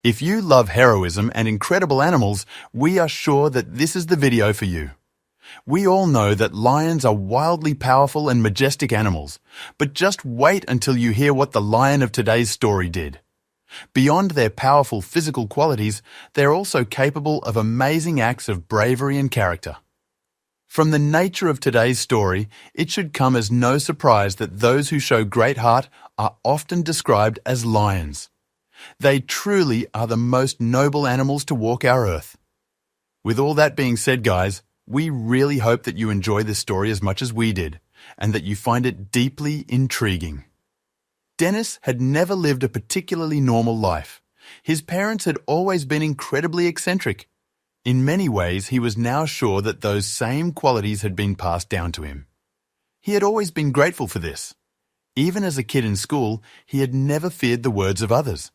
If you love heroism and incredible animals, we are sure that this is the video for you. We all know that lions are wildly powerful and majestic animals, but just wait until you hear what the lion of today's story did. Beyond their powerful physical qualities, they're also capable of amazing acts of bravery and character. From the nature of today's story, it should come as no surprise that those who show great heart are often described as lions. They truly are the most noble animals to walk our earth. With all that being said, guys, we really hope that you enjoy this story as much as we did, and that you find it deeply intriguing. Dennis had never lived a particularly normal life. His parents had always been incredibly eccentric. In many ways, he was now sure that those same qualities had been passed down to him. He had always been grateful for this. Even as a kid in school, he had never feared the words of others.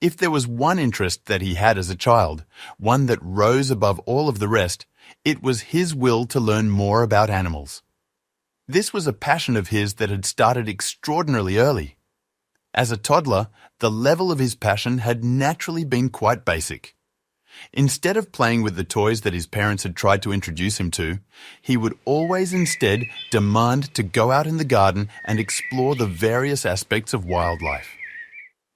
If there was one interest that he had as a child, one that rose above all of the rest, it was his will to learn more about animals. This was a passion of his that had started extraordinarily early. As a toddler, the level of his passion had naturally been quite basic. Instead of playing with the toys that his parents had tried to introduce him to, he would always instead demand to go out in the garden and explore the various aspects of wildlife.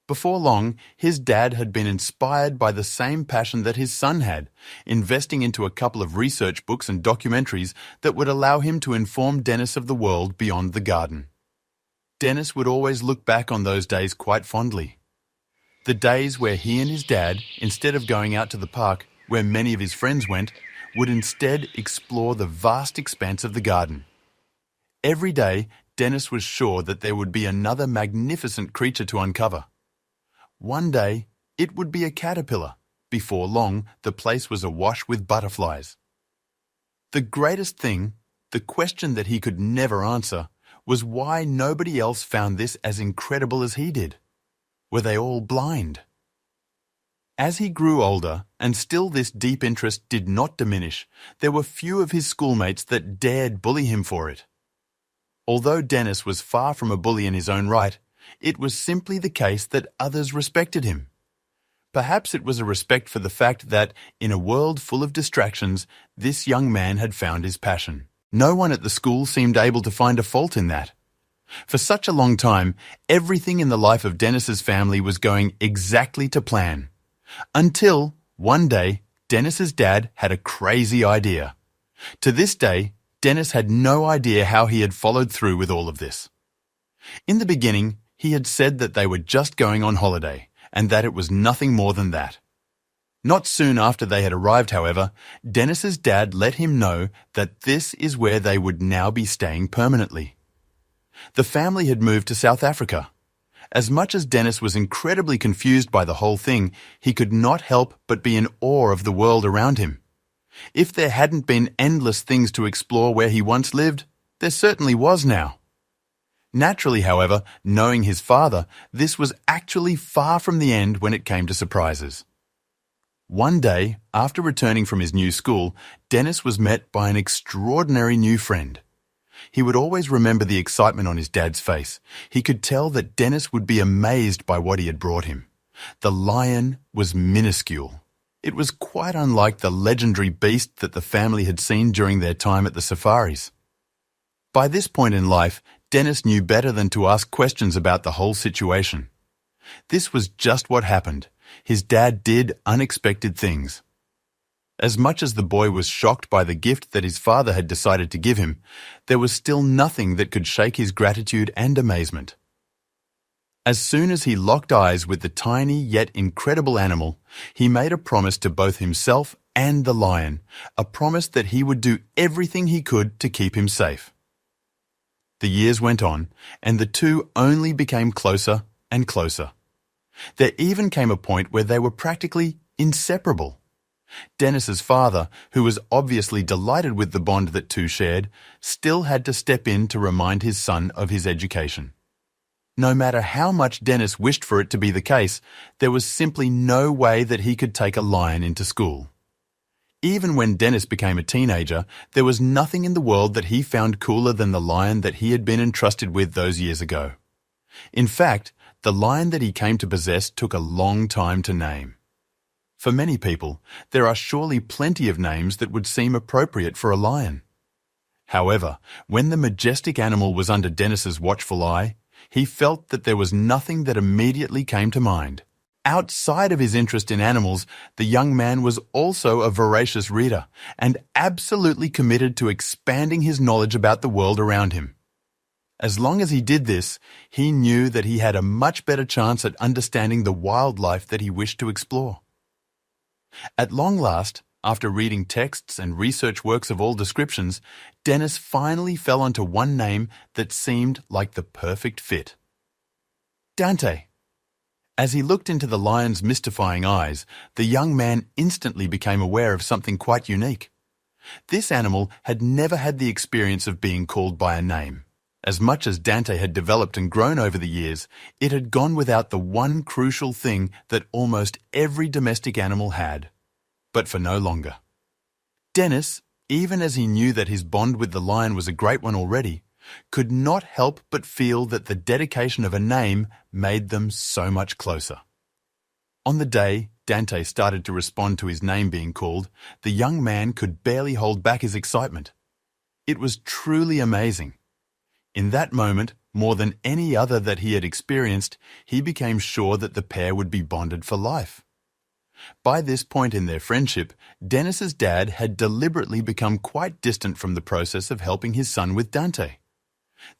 Before long, his dad had been inspired by the same passion that his son had, investing into a couple of research books and documentaries that would allow him to inform Dennis of the world beyond the garden. Dennis would always look back on those days quite fondly. The days where he and his dad, instead of going out to the park, where many of his friends went, would instead explore the vast expanse of the garden. Every day, Dennis was sure that there would be another magnificent creature to uncover. One day, it would be a caterpillar. Before long, the place was awash with butterflies. The greatest thing, the question that he could never answer, was why nobody else found this as incredible as he did. Were they all blind? As he grew older, and still this deep interest did not diminish, there were few of his schoolmates that dared bully him for it. Although Dennis was far from a bully in his own right, it was simply the case that others respected him. Perhaps it was a respect for the fact that, in a world full of distractions, this young man had found his passion. No one at the school seemed able to find a fault in that. For such a long time, everything in the life of Dennis's family was going exactly to plan. Until, one day, Dennis's dad had a crazy idea. To this day, Dennis had no idea how he had followed through with all of this. In the beginning, he had said that they were just going on holiday, and that it was nothing more than that. Not soon after they had arrived, however, Dennis's dad let him know that this is where they would now be staying permanently. The family had moved to South Africa. As much as Dennis was incredibly confused by the whole thing, he could not help but be in awe of the world around him. If there hadn't been endless things to explore where he once lived, there certainly was now. Naturally, however, knowing his father, this was actually far from the end when it came to surprises. One day, after returning from his new school, Dennis was met by an extraordinary new friend. He would always remember the excitement on his dad's face. He could tell that Dennis would be amazed by what he had brought him. The lion was minuscule. It was quite unlike the legendary beast that the family had seen during their time at the safaris. By this point in life, Dennis knew better than to ask questions about the whole situation. This was just what happened. His dad did unexpected things. As much as the boy was shocked by the gift that his father had decided to give him, there was still nothing that could shake his gratitude and amazement. As soon as he locked eyes with the tiny yet incredible animal, he made a promise to both himself and the lion, a promise that he would do everything he could to keep him safe. The years went on, and the two only became closer and closer. There even came a point where they were practically inseparable. Dennis's father, who was obviously delighted with the bond that two shared, still had to step in to remind his son of his education. No matter how much Dennis wished for it to be the case, there was simply no way that he could take a lion into school. Even when Dennis became a teenager, there was nothing in the world that he found cooler than the lion that he had been entrusted with those years ago. In fact, the lion that he came to possess took a long time to name. For many people, there are surely plenty of names that would seem appropriate for a lion. However, when the majestic animal was under Dennis's watchful eye, he felt that there was nothing that immediately came to mind. Outside of his interest in animals, the young man was also a voracious reader and absolutely committed to expanding his knowledge about the world around him. As long as he did this, he knew that he had a much better chance at understanding the wildlife that he wished to explore. At long last, after reading texts and research works of all descriptions, Dennis finally fell onto one name that seemed like the perfect fit. Dante. As he looked into the lion's mystifying eyes, the young man instantly became aware of something quite unique. This animal had never had the experience of being called by a name. As much as Dante had developed and grown over the years, it had gone without the one crucial thing that almost every domestic animal had, but for no longer. Dennis, even as he knew that his bond with the lion was a great one already, could not help but feel that the dedication of a name made them so much closer. On the day Dante started to respond to his name being called, the young man could barely hold back his excitement. It was truly amazing. In that moment, more than any other that he had experienced, he became sure that the pair would be bonded for life. By this point in their friendship, Dennis's dad had deliberately become quite distant from the process of helping his son with Dante.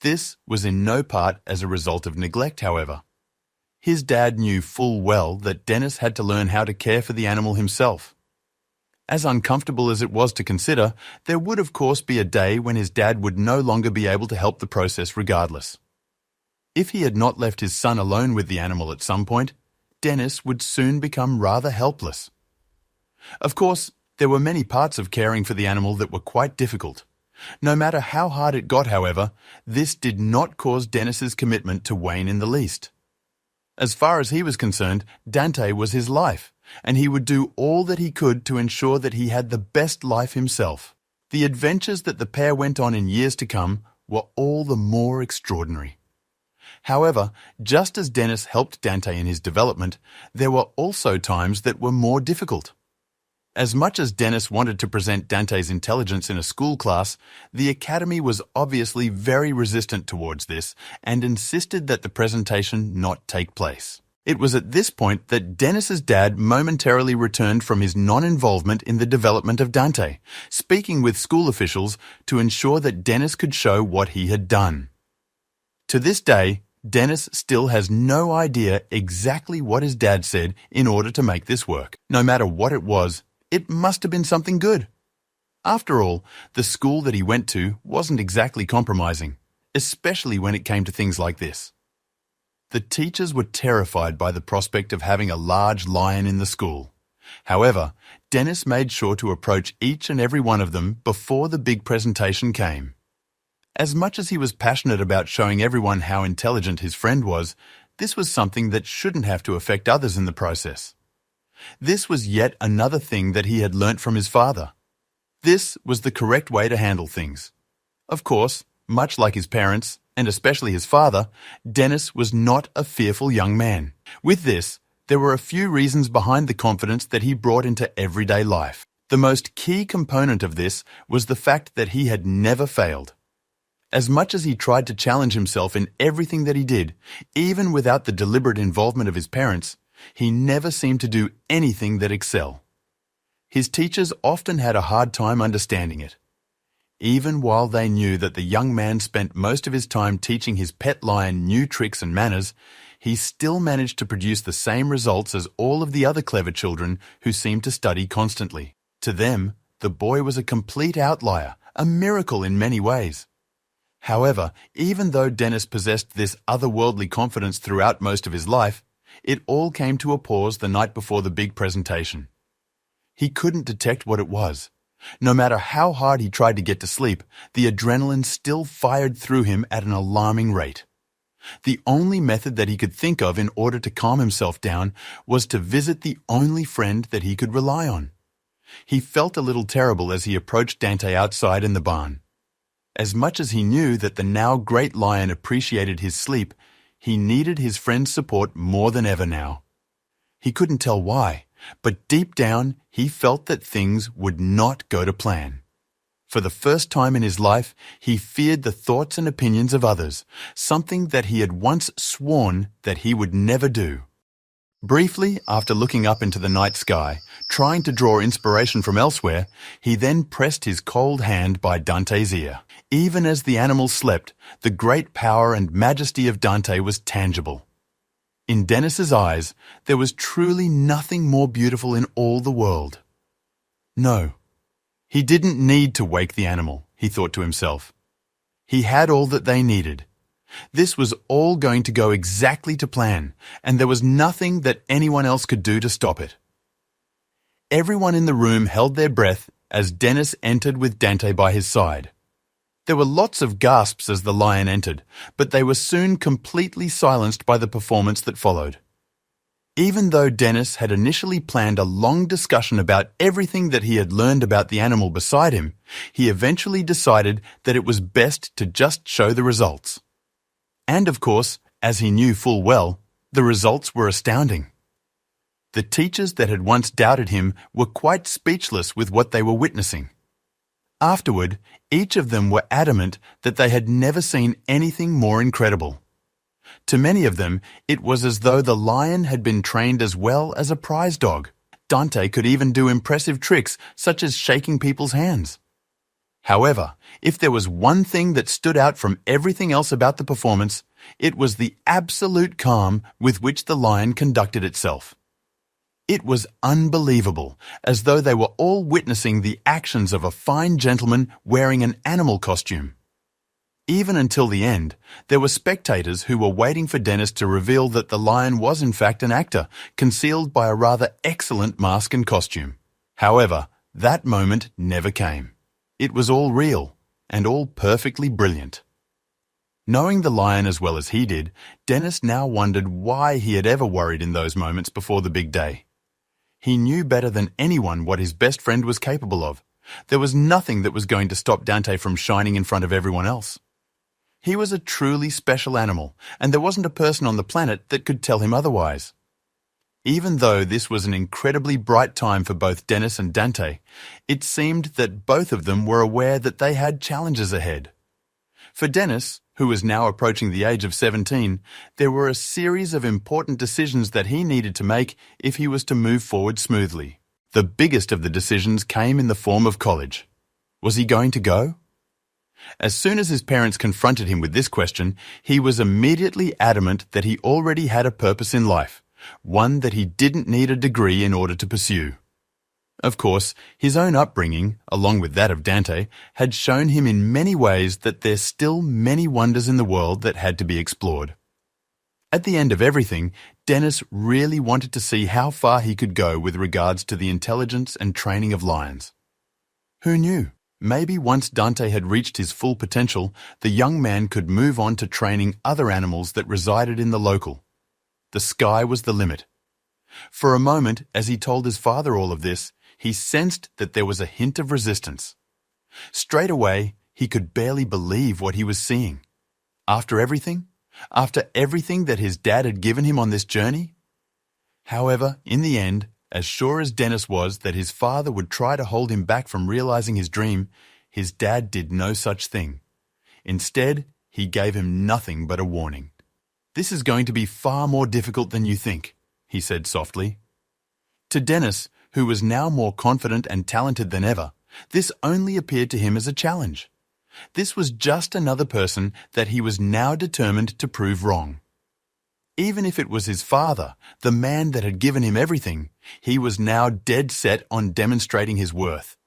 This was in no part as a result of neglect, however. His dad knew full well that Dennis had to learn how to care for the animal himself. As uncomfortable as it was to consider, there would of course be a day when his dad would no longer be able to help the process regardless. If he had not left his son alone with the animal at some point, Dennis would soon become rather helpless. Of course, there were many parts of caring for the animal that were quite difficult. No matter how hard it got, however, this did not cause Dennis's commitment to wane in the least. As far as he was concerned, Dante was his life, and he would do all that he could to ensure that he had the best life himself. The adventures that the pair went on in years to come were all the more extraordinary. However, just as Dennis helped Dante in his development, there were also times that were more difficult. As much as Dennis wanted to present Dante's intelligence in a school class, the Academy was obviously very resistant towards this and insisted that the presentation not take place. It was at this point that Dennis's dad momentarily returned from his non-involvement in the development of Dante, speaking with school officials to ensure that Dennis could show what he had done. To this day, Dennis still has no idea exactly what his dad said in order to make this work. No matter what it was, it must have been something good. After all, the school that he went to wasn't exactly compromising, especially when it came to things like this. The teachers were terrified by the prospect of having a large lion in the school. However, Dennis made sure to approach each and every one of them before the big presentation came. As much as he was passionate about showing everyone how intelligent his friend was, this was something that shouldn't have to affect others in the process. This was yet another thing that he had learnt from his father. This was the correct way to handle things. Of course, much like his parents, and especially his father, Dennis was not a fearful young man. With this, there were a few reasons behind the confidence that he brought into everyday life. The most key component of this was the fact that he had never failed. As much as he tried to challenge himself in everything that he did, even without the deliberate involvement of his parents, he never seemed to do anything that excel. His teachers often had a hard time understanding it. Even while they knew that the young man spent most of his time teaching his pet lion new tricks and manners, he still managed to produce the same results as all of the other clever children who seemed to study constantly. To them, the boy was a complete outlier, a miracle in many ways. However, even though Dennis possessed this otherworldly confidence throughout most of his life, it all came to a pause the night before the big presentation. He couldn't detect what it was. No matter how hard he tried to get to sleep, the adrenaline still fired through him at an alarming rate. The only method that he could think of in order to calm himself down was to visit the only friend that he could rely on. He felt a little terrible as he approached Dante outside in the barn. As much as he knew that the now great lion appreciated his sleep, He needed his friend's support more than ever now. He couldn't tell why, but deep down he felt that things would not go to plan. For the first time in his life, he feared the thoughts and opinions of others, something that he had once sworn that he would never do. Briefly, after looking up into the night sky, trying to draw inspiration from elsewhere, he then pressed his cold hand by Dante's ear. Even as the animals slept, the great power and majesty of Dante was tangible. In Dennis's eyes, there was truly nothing more beautiful in all the world. No, he didn't need to wake the animal, he thought to himself. He had all that they needed. This was all going to go exactly to plan, and there was nothing that anyone else could do to stop it. Everyone in the room held their breath as Dennis entered with Dante by his side. There were lots of gasps as the lion entered, but they were soon completely silenced by the performance that followed. Even though Dennis had initially planned a long discussion about everything that he had learned about the animal beside him, he eventually decided that it was best to just show the results. And of course, as he knew full well, the results were astounding. The teachers that had once doubted him were quite speechless with what they were witnessing. Afterward, each of them were adamant that they had never seen anything more incredible. To many of them, it was as though the lion had been trained as well as a prize dog. Dante could even do impressive tricks such as shaking people's hands. However, if there was one thing that stood out from everything else about the performance, it was the absolute calm with which the lion conducted itself. It was unbelievable, as though they were all witnessing the actions of a fine gentleman wearing an animal costume. Even until the end, there were spectators who were waiting for Dennis to reveal that the lion was in fact an actor, concealed by a rather excellent mask and costume. However, that moment never came. It was all real, and all perfectly brilliant. Knowing the lion as well as he did, Dennis now wondered why he had ever worried in those moments before the big day. He knew better than anyone what his best friend was capable of. There was nothing that was going to stop Dante from shining in front of everyone else. He was a truly special animal, and there wasn't a person on the planet that could tell him otherwise. Even though this was an incredibly bright time for both Dennis and Dante, it seemed that both of them were aware that they had challenges ahead. For Dennis, who was now approaching the age of 17, there were a series of important decisions that he needed to make if he was to move forward smoothly. The biggest of the decisions came in the form of college. Was he going to go? As soon as his parents confronted him with this question, he was immediately adamant that he already had a purpose in life, one that he didn't need a degree in order to pursue. Of course, his own upbringing, along with that of Dante, had shown him in many ways that there's still many wonders in the world that had to be explored. At the end of everything, Dennis really wanted to see how far he could go with regards to the intelligence and training of lions. Who knew? Maybe once Dante had reached his full potential, the young man could move on to training other animals that resided in the local. The sky was the limit. For a moment, as he told his father all of this, he sensed that there was a hint of resistance. Straight away, he could barely believe what he was seeing. After everything that his dad had given him on this journey? However, in the end, as sure as Dennis was that his father would try to hold him back from realizing his dream, his dad did no such thing. Instead, he gave him nothing but a warning. "This is going to be far more difficult than you think," he said softly. To Dennis, who was now more confident and talented than ever, this only appeared to him as a challenge. This was just another person that he was now determined to prove wrong. Even if it was his father, the man that had given him everything, he was now dead set on demonstrating his worth.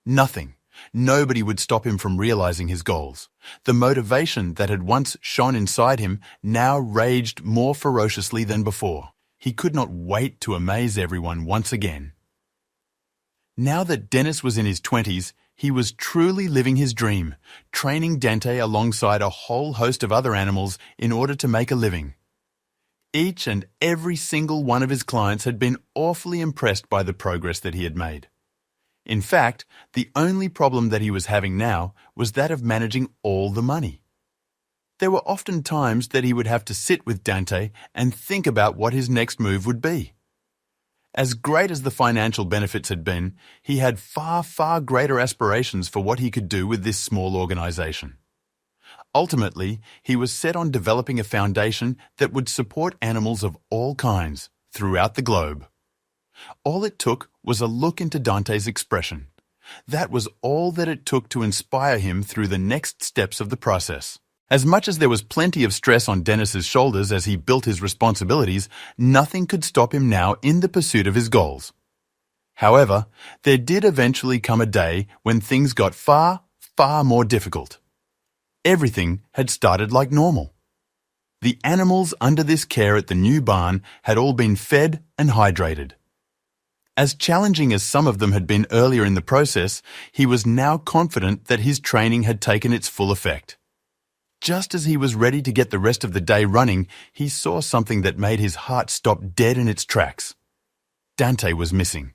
Nobody would stop him from realizing his goals. The motivation that had once shone inside him now raged more ferociously than before. He could not wait to amaze everyone once again. Now that Dennis was in his 20s, he was truly living his dream, training Dante alongside a whole host of other animals in order to make a living. Each and every single one of his clients had been awfully impressed by the progress that he had made. In fact, the only problem that he was having now was that of managing all the money. There were often times that he would have to sit with Dante and think about what his next move would be. As great as the financial benefits had been, he had far, far greater aspirations for what he could do with this small organization. Ultimately, he was set on developing a foundation that would support animals of all kinds throughout the globe. All it took was a look into Dante's expression. That was all that it took to inspire him through the next steps of the process. As much as there was plenty of stress on Dennis's shoulders as he built his responsibilities, nothing could stop him now in the pursuit of his goals. However, there did eventually come a day when things got far, far more difficult. Everything had started like normal. The animals under this care at the new barn had all been fed and hydrated. As challenging as some of them had been earlier in the process, he was now confident that his training had taken its full effect. Just as he was ready to get the rest of the day running, he saw something that made his heart stop dead in its tracks. Dante was missing.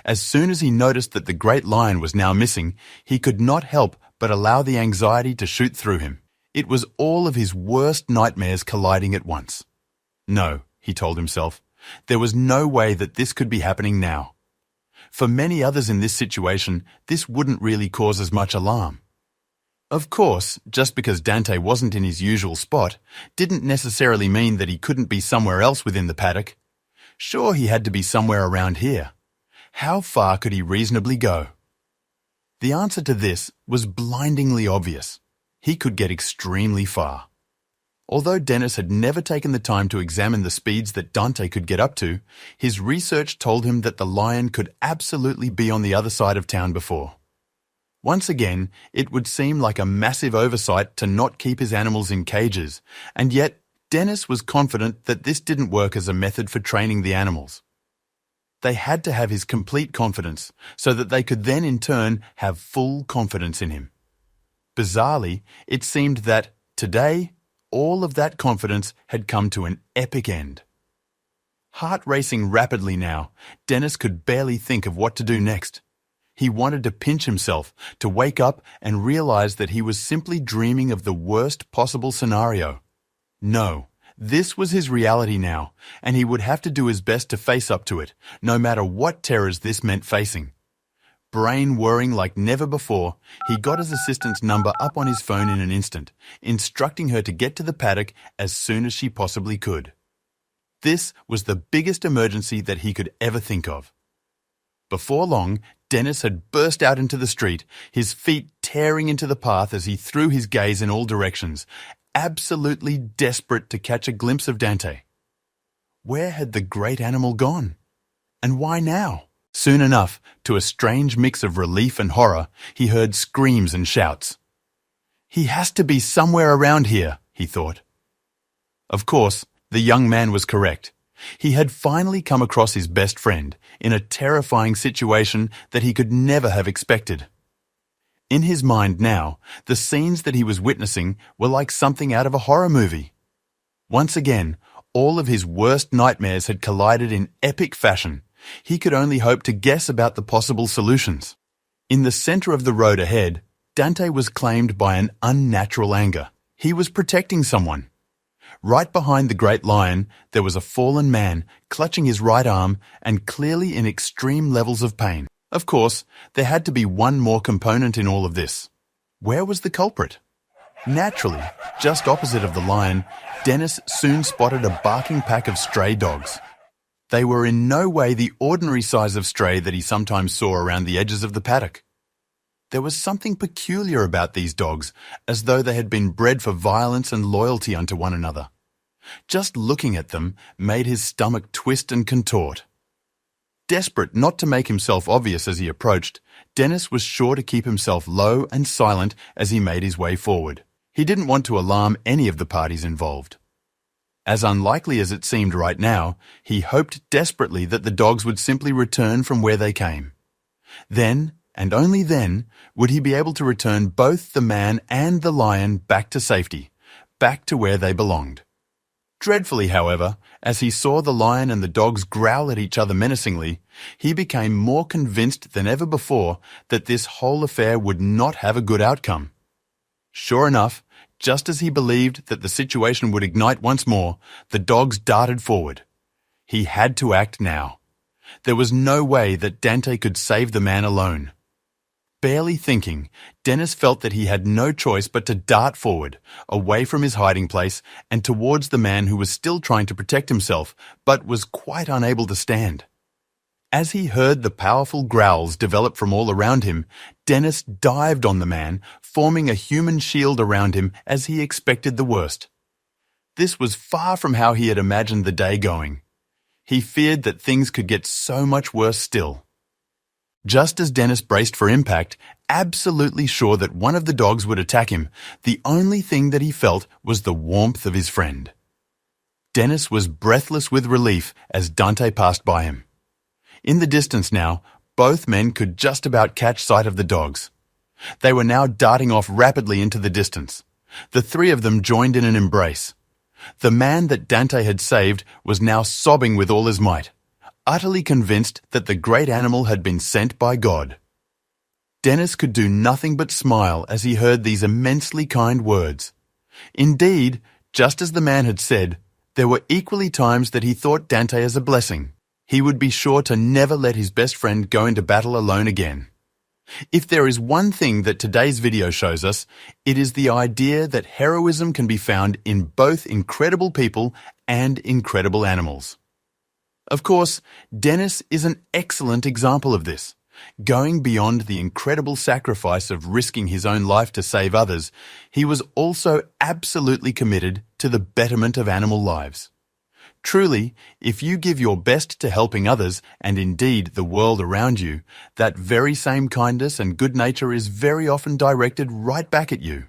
As soon as he noticed that the great lion was now missing, he could not help but allow the anxiety to shoot through him. It was all of his worst nightmares colliding at once. No, he told himself, there was no way that this could be happening now. For many others in this situation, this wouldn't really cause as much alarm. Of course, just because Dante wasn't in his usual spot didn't necessarily mean that he couldn't be somewhere else within the paddock. Sure, he had to be somewhere around here. How far could he reasonably go? The answer to this was blindingly obvious. He could get extremely far. Although Dennis had never taken the time to examine the speeds that Dante could get up to, his research told him that the lion could absolutely be on the other side of town before. Once again, it would seem like a massive oversight to not keep his animals in cages, and yet Dennis was confident that this didn't work as a method for training the animals. They had to have his complete confidence so that they could then in turn have full confidence in him. Bizarrely, it seemed that, today, all of that confidence had come to an epic end. Heart racing rapidly now, Dennis could barely think of what to do next. He wanted to pinch himself, to wake up and realize that he was simply dreaming of the worst possible scenario. No, this was his reality now, and he would have to do his best to face up to it, no matter what terrors this meant facing. Brain whirring like never before, he got his assistant's number up on his phone in an instant, instructing her to get to the paddock as soon as she possibly could. This was the biggest emergency that he could ever think of. Before long, Dennis had burst out into the street, his feet tearing into the path as he threw his gaze in all directions, absolutely desperate to catch a glimpse of Dante. Where had the great animal gone? And why now? Soon enough, to a strange mix of relief and horror, he heard screams and shouts. He has to be somewhere around here, he thought. Of course, the young man was correct. He had finally come across his best friend in a terrifying situation that he could never have expected. In his mind now, the scenes that he was witnessing were like something out of a horror movie. Once again, all of his worst nightmares had collided in epic fashion. He could only hope to guess about the possible solutions. In the center of the road ahead, Dante was claimed by an unnatural anger. He was protecting someone. Right behind the great lion, there was a fallen man, clutching his right arm and clearly in extreme levels of pain. Of course, there had to be one more component in all of this. Where was the culprit? Naturally, just opposite of the lion, Dennis soon spotted a barking pack of stray dogs. They were in no way the ordinary size of stray that he sometimes saw around the edges of the paddock. There was something peculiar about these dogs, as though they had been bred for violence and loyalty unto one another. Just looking at them made his stomach twist and contort. Desperate not to make himself obvious as he approached, Dennis was sure to keep himself low and silent as he made his way forward. He didn't want to alarm any of the parties involved. As unlikely as it seemed right now, he hoped desperately that the dogs would simply return from where they came. Then, and only then, would he be able to return both the man and the lion back to safety, back to where they belonged. Dreadfully, however, as he saw the lion and the dogs growl at each other menacingly, he became more convinced than ever before that this whole affair would not have a good outcome. Sure enough, Just as he believed that the situation would ignite once more, the dogs darted forward. He had to act now. There was no way that Dante could save the man alone. Barely thinking, Dennis felt that he had no choice but to dart forward, away from his hiding place and towards the man who was still trying to protect himself, but was quite unable to stand. As he heard the powerful growls develop from all around him, Dennis dived on the man, forming a human shield around him as he expected the worst. This was far from how he had imagined the day going. He feared that things could get so much worse still. Just as Dennis braced for impact, absolutely sure that one of the dogs would attack him, the only thing that he felt was the warmth of his friend. Dennis was breathless with relief as Dante passed by him. In the distance now, both men could just about catch sight of the dogs. They were now darting off rapidly into the distance. The three of them joined in an embrace. The man that Dante had saved was now sobbing with all his might, utterly convinced that the great animal had been sent by God. Dennis could do nothing but smile as he heard these immensely kind words. Indeed, just as the man had said, there were equally times that he thought Dante as a blessing. He would be sure to never let his best friend go into battle alone again. If there is one thing that today's video shows us, it is the idea that heroism can be found in both incredible people and incredible animals. Of course, Dennis is an excellent example of this. Going beyond the incredible sacrifice of risking his own life to save others, he was also absolutely committed to the betterment of animal lives. Truly, if you give your best to helping others, and indeed the world around you, that very same kindness and good nature is very often directed right back at you.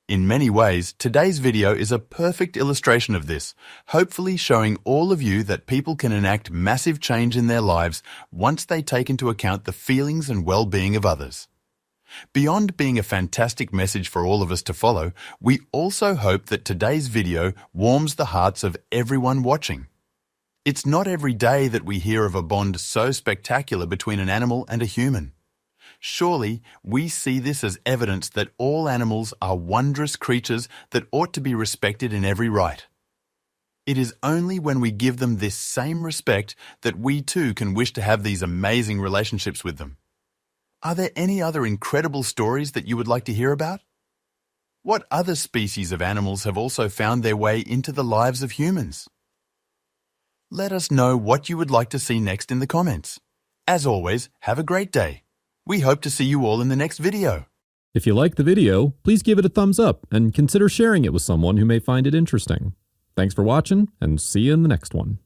In many ways, today's video is a perfect illustration of this, hopefully showing all of you that people can enact massive change in their lives once they take into account the feelings and well-being of others. Beyond being a fantastic message for all of us to follow, we also hope that today's video warms the hearts of everyone watching. It's not every day that we hear of a bond so spectacular between an animal and a human. Surely, we see this as evidence that all animals are wondrous creatures that ought to be respected in every right. It is only when we give them this same respect that we too can wish to have these amazing relationships with them. Are there any other incredible stories that you would like to hear about? What other species of animals have also found their way into the lives of humans? Let us know what you would like to see next in the comments. As always, have a great day. We hope to see you all in the next video. If you liked the video, please give it a thumbs up and consider sharing it with someone who may find it interesting. Thanks for watching, and see you in the next one.